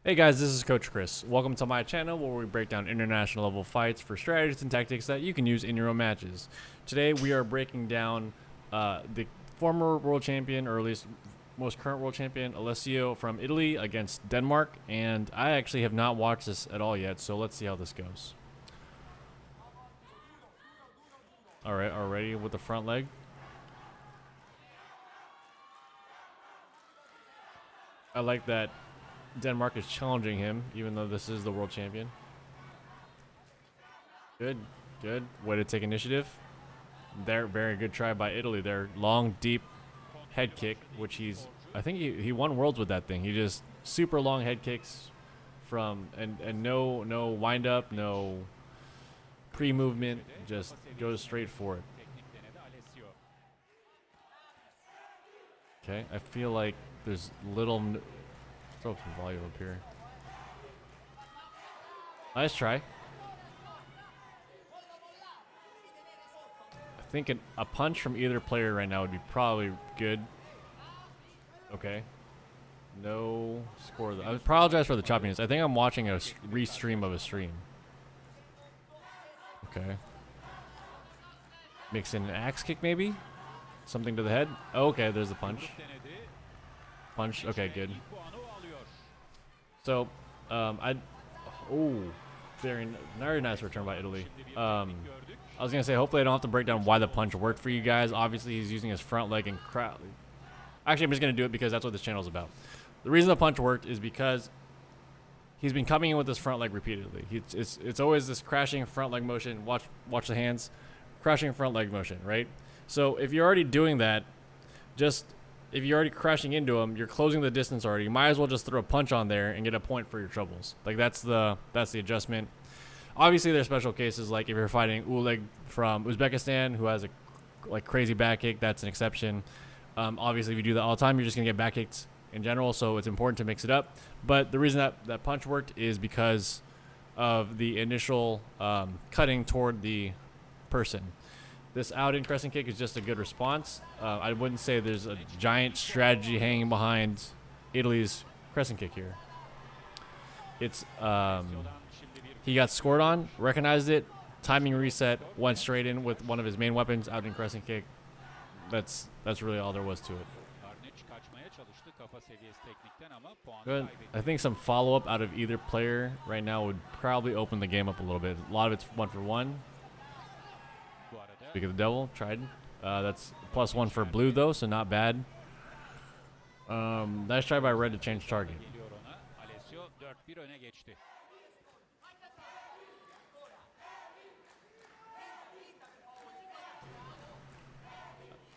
Hey guys, this is Coach Chris. Welcome to my channel where we break down international level fights for strategies and tactics that you can use in your own matches. Today we are breaking down the former world champion, or at least most current world champion, Alessio from Italy against Denmark, and I actually have not watched this at all yet, so let's see how this goes. Alright, already with the front leg. I like that Denmark is challenging him, even though this is the world champion. Good, good. Way to take initiative. There, very good try by Italy. Their long, deep head kick, which I think he won worlds with that thing. He just super long head kicks from, and no wind up, no pre-movement, just goes straight for it. Okay, I feel like there's little. Throw some volume up here. Nice try. I think a punch from either player right now would be probably good. Okay. No score. I apologize for the choppiness. I think I'm watching a restream of a stream. Okay. Mix in an axe kick maybe? Something to the head? Oh, okay, there's the punch. Punch. Okay, good. So, very nice return by Italy. I was gonna say, hopefully I don't have to break down why the punch worked for you guys. Obviously, he's using his front leg and Actually, I'm just gonna do it because that's what this channel is about. The reason the punch worked is because he's been coming in with this front leg repeatedly. It's always this crashing front leg motion. Watch the hands, crashing front leg motion, right? So if you're already doing that, if you're already crashing into him, you're closing the distance already. You might as well just throw a punch on there and get a point for your troubles. Like that's the adjustment. Obviously, there's special cases like if you're fighting Oleg from Uzbekistan who has a crazy back kick. That's an exception. Obviously, if you do that all the time, you're just gonna get back kicks in general. So it's important to mix it up. But the reason that punch worked is because of the initial cutting toward the person. This out-in crescent kick is just a good response. I wouldn't say there's a giant strategy hanging behind Italy's crescent kick here. It's he got scored on, recognized it, timing reset, went straight in with one of his main weapons, out-in crescent kick. That's really all there was to it. Good. I think some follow-up out of either player right now would probably open the game up a little bit. A lot of it's 1-for-1. Speak of the devil, tried. That's +1 for blue though, so not bad. Nice try by red to change target.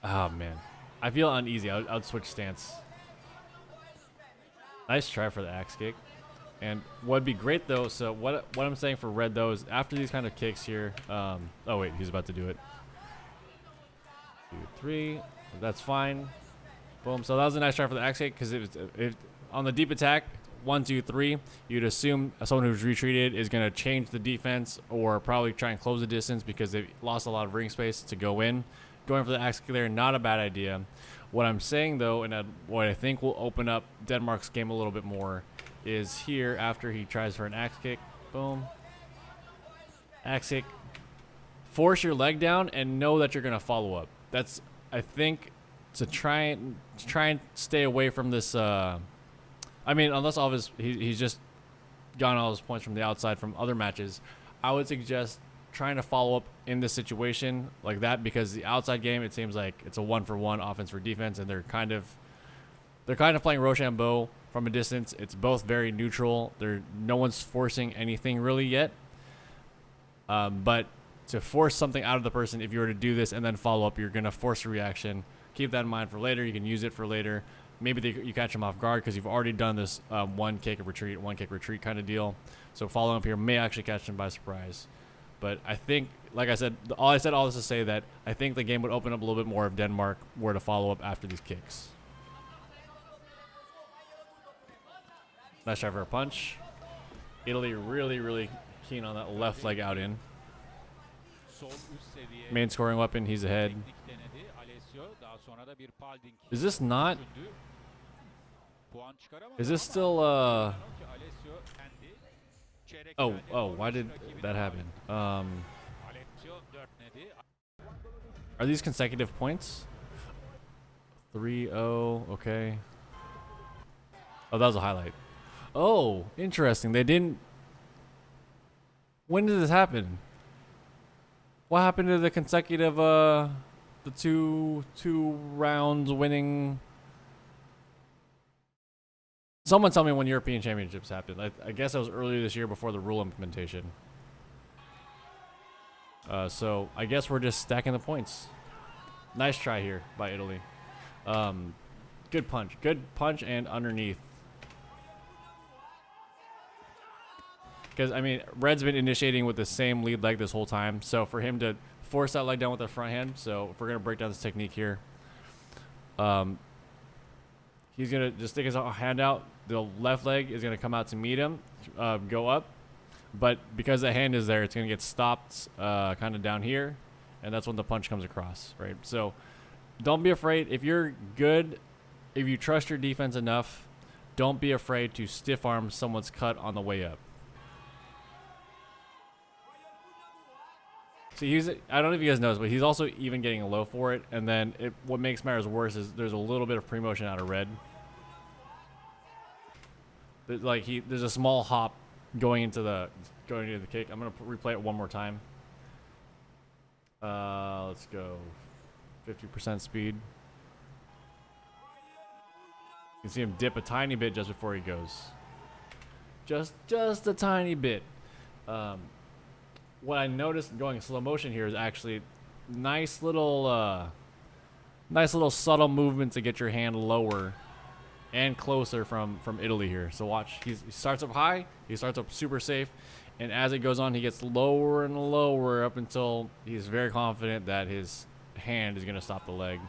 Oh man, I feel uneasy. I'd switch stance. Nice try for the axe kick. And what'd be great though, so what I'm saying for red though is after these kind of kicks here, oh wait, he's about to do it. 2, 3, that's fine. Boom. So that was a nice try for the axe kick because it on the deep attack, 1, 2, 3, you'd assume someone who's retreated is going to change the defense or probably try and close the distance because they've lost a lot of ring space to go in. Going for the axe kick there, not a bad idea. What I'm saying though, and what I think will open up Denmark's game a little bit more, is here after he tries for an axe kick. Boom. Axe kick. Force your leg down and know that you're going to follow up. That's, I think, to try and stay away from this. I mean, unless all of he's just gotten all his points from the outside from other matches. I would suggest trying to follow up in this situation like that because the outside game, it seems like it's a 1-for-1 offense for defense, and they're kind of playing Rochambeau from a distance. It's both very neutral. No one's forcing anything really yet. But to force something out of the person, if you were to do this and then follow up, you're going to force a reaction. Keep that in mind for later. You can use it for later. Maybe you catch them off guard because you've already done this one kick retreat kind of deal. So following up here may actually catch them by surprise. But I think, like I said, all this to say that I think the game would open up a little bit more if Denmark were to follow up after these kicks. Nice try for a punch. Italy really keen on that left leg out in. Main scoring weapon, he's ahead. Is this not? Is this still Oh, why did that happen? Are these consecutive points? 3-0, okay. Oh, that was a highlight. Oh, interesting. They didn't. When did this happen? What happened to the consecutive the two rounds winning? Someone tell me when European Championships happened. I guess it was earlier this year before the rule implementation. So I guess we're just stacking the points. Nice try here by Italy. Good punch and underneath. Because, I mean, Red's been initiating with the same lead leg this whole time. So for him to force that leg down with the front hand. So if we're going to break down this technique here. He's going to just stick his hand out. The left leg is going to come out to meet him. Go up. But because the hand is there, it's going to get stopped kind of down here. And that's when the punch comes across, right? So don't be afraid. If you're good, if you trust your defense enough, don't be afraid to stiff arm someone's cut on the way up. So I don't know if you guys noticed, but he's also even getting a low for it. And then what makes matters worse is there's a little bit of pre-motion out of Red. There's a small hop going into the kick. I'm gonna replay it one more time. Let's go 50% speed. You can see him dip a tiny bit just before he goes. Just a tiny bit. What I noticed going slow motion here is actually nice little subtle movement to get your hand lower and closer from Italy here. So watch, he starts up high, he starts up super safe, and as it goes on, he gets lower and lower up until he's very confident that his hand is going to stop the leg.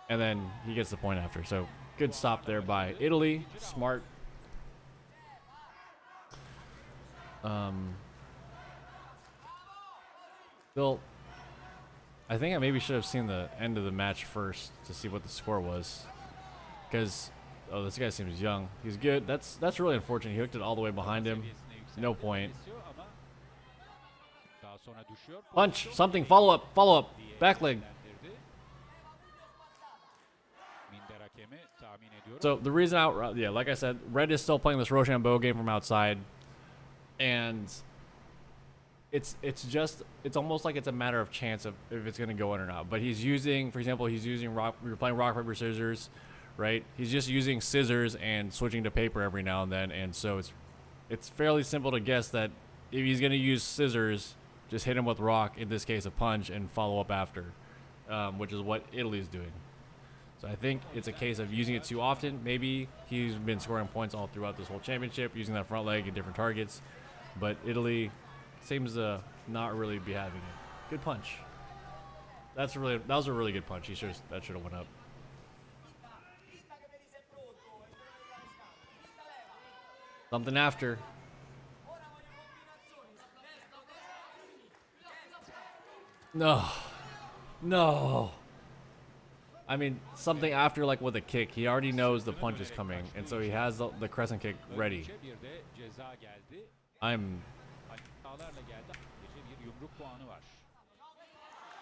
And then he gets the point after. So good stop there by Italy. Smart. Still, I think I maybe should have seen the end of the match first to see what the score was. Because, oh, this guy seems young. He's good. That's really unfortunate. He hooked it all the way behind him. No point. Punch. Something. Follow up. Back leg. So the reason like I said, Red is still playing this Rochambeau game from outside. And it's almost like it's a matter of chance of if it's going to go in or not. But he's using, for example, we're playing rock, paper, scissors, right? He's just using scissors and switching to paper every now and then. And so it's fairly simple to guess that if he's going to use scissors, just hit him with rock, in this case a punch, and follow up after, which is what Italy's doing. So I think it's a case of using it too often. Maybe he's been scoring points all throughout this whole championship, using that front leg at different targets. But Italy seems to not really be having it. Good punch. That was a really good punch. That should have went up. Something after. No. I mean, something after, like with a kick. He already knows the punch is coming, and so he has the crescent kick ready.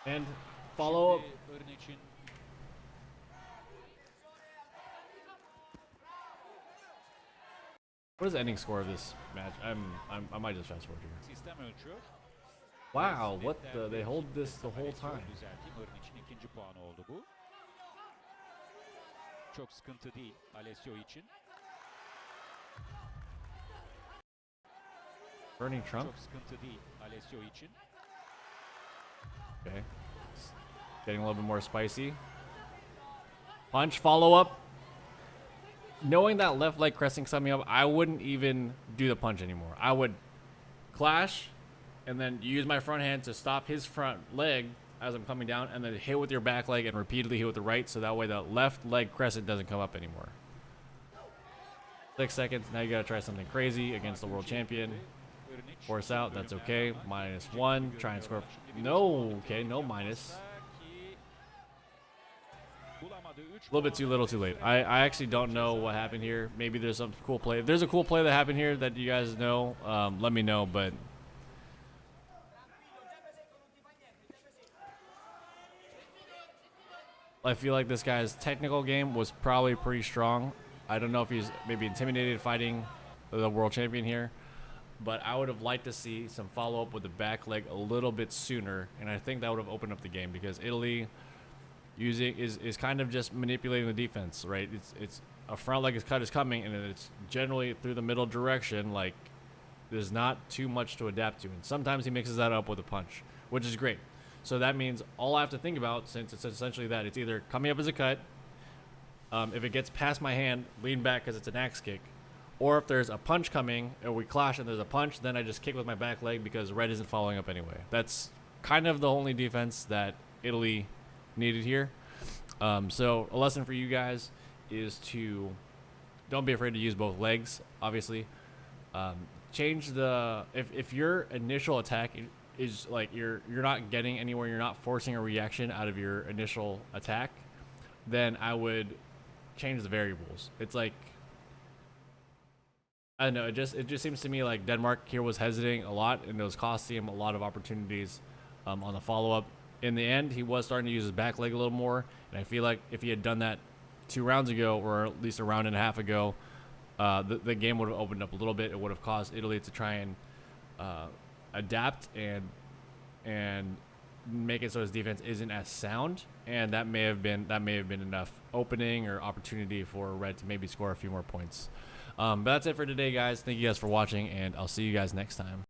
And follow up. What is the ending score of this match? I might just fast forward here. Wow, they hold this the whole time. Çok sıkıntı değil Alessio için. Burning Trump. Çok sıkıntı değil Alessio için. Okay. Getting a little bit more spicy. Punch, follow up. Knowing that left leg cresting coming up, I wouldn't even do the punch anymore. I would clash and then use my front hand to stop his front leg as I'm coming down, and then hit with your back leg and repeatedly hit with the right, so that way the left leg crescent doesn't come up anymore. 6 seconds. Now you gotta try something crazy against the world champion. Force out. That's okay. -1. Try and score. No. Okay. No minus. A little bit too little, too late. I actually don't know what happened here. Maybe there's some cool play. If there's a cool play that happened here that you guys know, let me know. But I feel like this guy's technical game was probably pretty strong. I don't know if he's maybe intimidated fighting the world champion here, but I would have liked to see some follow-up with the back leg a little bit sooner, and I think that would have opened up the game because Italy is kind of just manipulating the defense, right? It's a front leg cut is coming, and it's generally through the middle direction. Like, there's not too much to adapt to, and sometimes he mixes that up with a punch, which is great. So that means all I have to think about, since it's essentially that, it's either coming up as a cut, if it gets past my hand, lean back because it's an axe kick, or if there's a punch coming or we clash and there's a punch, then I just kick with my back leg because red isn't following up anyway. That's kind of the only defense that Italy needed here. So a lesson for you guys is to don't be afraid to use both legs. Obviously, change the if your initial attack is like you're not getting anywhere, you're not forcing a reaction out of your initial attack, then I would change the variables. It's like, I don't know, it just seems to me like Denmark here was hesitating a lot, and it was costing him a lot of opportunities on the follow-up. In the end, he was starting to use his back leg a little more, and I feel like if he had done that 2 rounds ago, or at least a round and a half ago, the game would have opened up a little bit. It would have caused Italy to try and adapt and make it so his defense isn't as sound, and that may have been enough opening or opportunity for red to maybe score a few more points. But that's it for today, guys. Thank you guys for watching, and I'll see you guys next time.